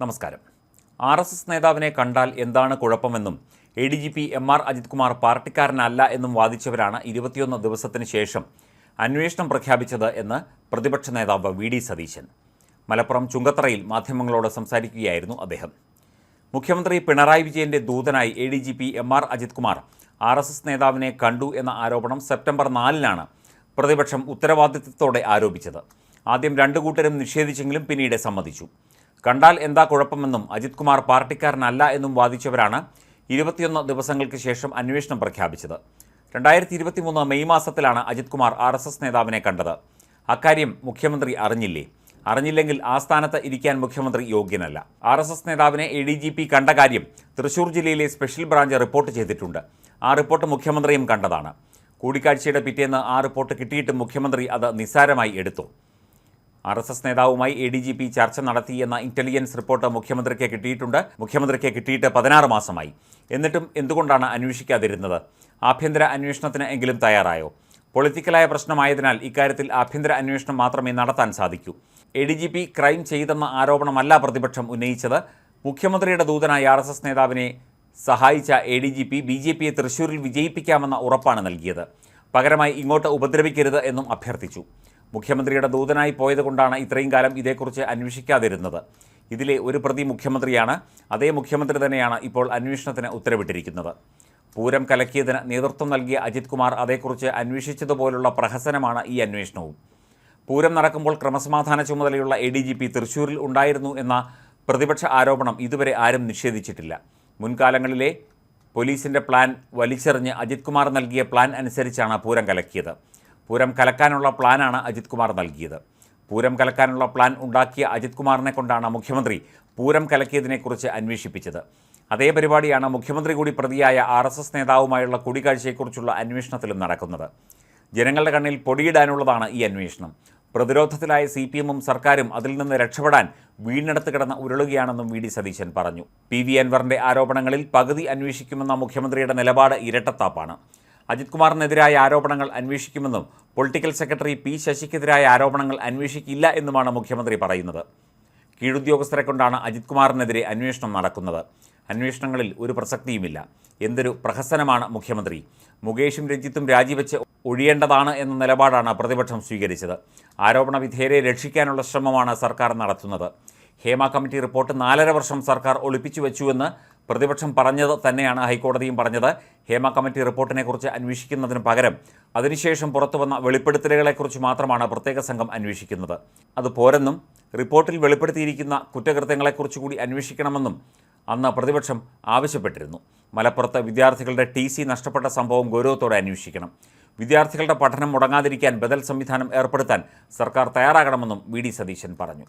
നമസ്കാരം. RSS നേതാവിനെ കണ്ടാൽ എന്താണ് കുഴപ്പമെന്നും ADGP MR അജിത് കുമാർ പാർട്ടിക്കാരനല്ല എന്നും വാദിച്ചവരാണ് 21 ദിവസത്തിന് ശേഷം അന്വേഷണം പ്രഖ്യാപിച്ചത് എന്ന് പ്രതിപക്ഷ നേതാവ് VD സതീശൻ. മലപ്പുറം ചുങ്കത്തറയിൽ മാധ്യമങ്ങളോട് സംസാരിക്കുകയായിരുന്നു അദ്ദേഹം. മുഖ്യമന്ത്രി പിണറായി വിജയന്റെ ദൂതനായി ADGP MR Ajith Kumar RSS നേതാവിനെ കണ്ടു എന്ന ആരോപണം സെപ്റ്റംബർ 4-നാണ് പ്രതിപക്ഷം ഉത്തരവാദിത്തത്തോടെ ആരോപിച്ചത്. ആദ്യം രണ്ടു കൂട്ടരും നിഷേധിച്ചെങ്കിലും പിന്നീട് സമ്മതിച്ചു. കണ്ടാൽ എന്താ കുഴപ്പമെന്നും അജിത് കുമാർ പാർട്ടിക്കാരനല്ല എന്നും വാദിച്ചവരാണ് 21 ദിവസങ്ങൾക്ക് ശേഷം അന്വേഷണം പ്രഖ്യാപിച്ചത്. 2023 മെയ് മാസത്തിലാണ് അജിത് കുമാർ RSS നേതാവിനെ കണ്ടത്. അക്കാര്യം മുഖ്യമന്ത്രി അറിഞ്ഞില്ലേ? അറിഞ്ഞില്ലെങ്കിൽ ആ സ്ഥാനത്ത് ഇരിക്കാൻ മുഖ്യമന്ത്രി യോഗ്യനല്ല. RSS നേതാവിനെ ADGP കണ്ട കാര്യം തൃശൂർ ജില്ലയിലെ സ്പെഷ്യൽ ബ്രാഞ്ച് റിപ്പോർട്ട് ചെയ്തിട്ടുണ്ട്. ആ റിപ്പോർട്ട് മുഖ്യമന്ത്രിയും കണ്ടതാണ്. കൂടിക്കാഴ്ചയുടെ പിറ്റേന്ന് ആ റിപ്പോർട്ട് കിട്ടിയിട്ടും മുഖ്യമന്ത്രി അത് നിസ്സാരമായി എടുത്തു. RSS നേതാവുമായി ADGP ചർച്ച നടത്തിയെന്ന ഇന്റലിജൻസ് റിപ്പോർട്ട് മുഖ്യമന്ത്രിക്ക് കിട്ടിയിട്ടുണ്ട്. മുഖ്യമന്ത്രിക്ക് കിട്ടിയിട്ട് 16 മാസമായി. എന്നിട്ടും എന്തുകൊണ്ടാണ് അന്വേഷിക്കാതിരുന്നത്? ആഭ്യന്തര അന്വേഷണത്തിന് എങ്കിലും തയ്യാറായോ? പൊളിറ്റിക്കലായ പ്രശ്നമായതിനാൽ ഇക്കാര്യത്തിൽ ആഭ്യന്തര അന്വേഷണം മാത്രമേ നടത്താൻ സാധിക്കൂ. ADGP ക്രൈം ചെയ്തെന്ന ആരോപണമല്ല പ്രതിപക്ഷം ഉന്നയിച്ചത്. മുഖ്യമന്ത്രിയുടെ ദൂതനായി RSS നേതാവിനെ സഹായിച്ച ADGP BJPയെ തൃശ്ശൂരിൽ വിജയിപ്പിക്കാമെന്ന ഉറപ്പാണ് നൽകിയത്. പകരമായി ഇങ്ങോട്ട് ഉപദ്രവിക്കരുത് എന്നും അഭ്യർത്ഥിച്ചു. മുഖ്യമന്ത്രിയുടെ ദൂതനായി പോയതുകൊണ്ടാണ് ഇത്രയും കാലം ഇതേക്കുറിച്ച് അന്വേഷിക്കാതിരുന്നത്. ഇതിലെ ഒരു പ്രതി മുഖ്യമന്ത്രിയാണ്. അതേ മുഖ്യമന്ത്രി തന്നെയാണ് ഇപ്പോൾ അന്വേഷണത്തിന് ഉത്തരവിട്ടിരിക്കുന്നത്. പൂരം കലക്കിയതിന് നേതൃത്വം നൽകിയ അജിത് കുമാർ അതേക്കുറിച്ച് അന്വേഷിച്ചതുപോലുള്ള പ്രഹസനമാണ് ഈ അന്വേഷണവും. പൂരം നടക്കുമ്പോൾ ക്രമസമാധാന ചുമതലയുള്ള ADGP തൃശ്ശൂരിൽ ഉണ്ടായിരുന്നു എന്ന പ്രതിപക്ഷ ആരോപണം ഇതുവരെ ആരും നിഷേധിച്ചിട്ടില്ല. മുൻകാലങ്ങളിലെ പോലീസിൻ്റെ പ്ലാൻ വലിച്ചെറിഞ്ഞ് അജിത് കുമാർ നൽകിയ പ്ലാൻ അനുസരിച്ചാണ് പൂരം കലക്കിയത്. പൂരം കലക്കാനുള്ള പ്ലാനാണ് അജിത് കുമാർ നൽകിയത്. പൂരം കലക്കാനുള്ള പ്ലാൻ ഉണ്ടാക്കിയ അജിത് കുമാറിനെ കൊണ്ടാണ് മുഖ്യമന്ത്രി പൂരം കലക്കിയതിനെക്കുറിച്ച് അന്വേഷിപ്പിച്ചത്. അതേ പരിപാടിയാണ് മുഖ്യമന്ത്രി കൂടി പ്രതിയായ RSS നേതാവുമായുള്ള കൂടിക്കാഴ്ചയെക്കുറിച്ചുള്ള അന്വേഷണത്തിലും നടക്കുന്നത്. ജനങ്ങളുടെ കണ്ണിൽ പൊടിയിടാനുള്ളതാണ് ഈ അന്വേഷണം. പ്രതിരോധത്തിലായ CPM-ഉം സർക്കാരും അതിൽ നിന്ന് രക്ഷപ്പെടാൻ വീണ്ടെടുത്ത് കിടന്ന് ഉരുളുകയാണെന്നും VD സതീശൻ പറഞ്ഞു. PV അൻവറിൻ്റെ ആരോപണങ്ങളിൽ പകുതി അന്വേഷിക്കുമെന്ന മുഖ്യമന്ത്രിയുടെ നിലപാട് ഇരട്ടത്താപ്പാണ്. അജിത് കുമാറിനെതിരായ ആരോപണങ്ങൾ അന്വേഷിക്കുമെന്നും പൊളിറ്റിക്കൽ സെക്രട്ടറി P ശശിക്കെതിരായ ആരോപണങ്ങൾ അന്വേഷിക്കില്ല എന്നുമാണ് മുഖ്യമന്ത്രി പറയുന്നത്. കീഴുദ്യോഗസ്ഥരെ കൊണ്ടാണ് അജിത് കുമാറിനെതിരെ അന്വേഷണം നടക്കുന്നത്. അന്വേഷണങ്ങളിൽ ഒരു പ്രസക്തിയുമില്ല. എന്തൊരു പ്രഹസനമാണ് മുഖ്യമന്ത്രി! മുകേഷും രഞ്ജിത്തും രാജിവെച്ച് ഒഴിയേണ്ടതാണ് എന്ന നിലപാടാണ് പ്രതിപക്ഷം സ്വീകരിച്ചത്. ആരോപണ വിധേയരെ രക്ഷിക്കാനുള്ള ശ്രമമാണ് സർക്കാർ നടത്തുന്നത്. ഹേമ കമ്മിറ്റി റിപ്പോർട്ട് 4.5 വർഷം സർക്കാർ ഒളിപ്പിച്ചു വെച്ചുവെന്ന് പ്രതിപക്ഷം പറഞ്ഞത് തന്നെയാണ് ഹൈക്കോടതിയും പറഞ്ഞത്. ഹേമ കമ്മിറ്റി റിപ്പോർട്ടിനെക്കുറിച്ച് അന്വേഷിക്കുന്നതിന് പകരം അതിനുശേഷം പുറത്തുവന്ന വെളിപ്പെടുത്തലുകളെക്കുറിച്ച് മാത്രമാണ് പ്രത്യേക സംഘം അന്വേഷിക്കുന്നത്. അത് പോരെന്നും റിപ്പോർട്ടിൽ വെളിപ്പെടുത്തിയിരിക്കുന്ന കുറ്റകൃത്യങ്ങളെക്കുറിച്ച് കൂടി അന്വേഷിക്കണമെന്നും അന്ന് പ്രതിപക്ഷം ആവശ്യപ്പെട്ടിരുന്നു. മലപ്പുറത്ത് വിദ്യാർത്ഥികളുടെ TC നഷ്ടപ്പെട്ട സംഭവം ഗൗരവത്തോടെ അന്വേഷിക്കണം. വിദ്യാർത്ഥികളുടെ പഠനം മുടങ്ങാതിരിക്കാൻ ബദൽ സംവിധാനം ഏർപ്പെടുത്താൻ സർക്കാർ തയ്യാറാകണമെന്നും VD സതീശൻ പറഞ്ഞു.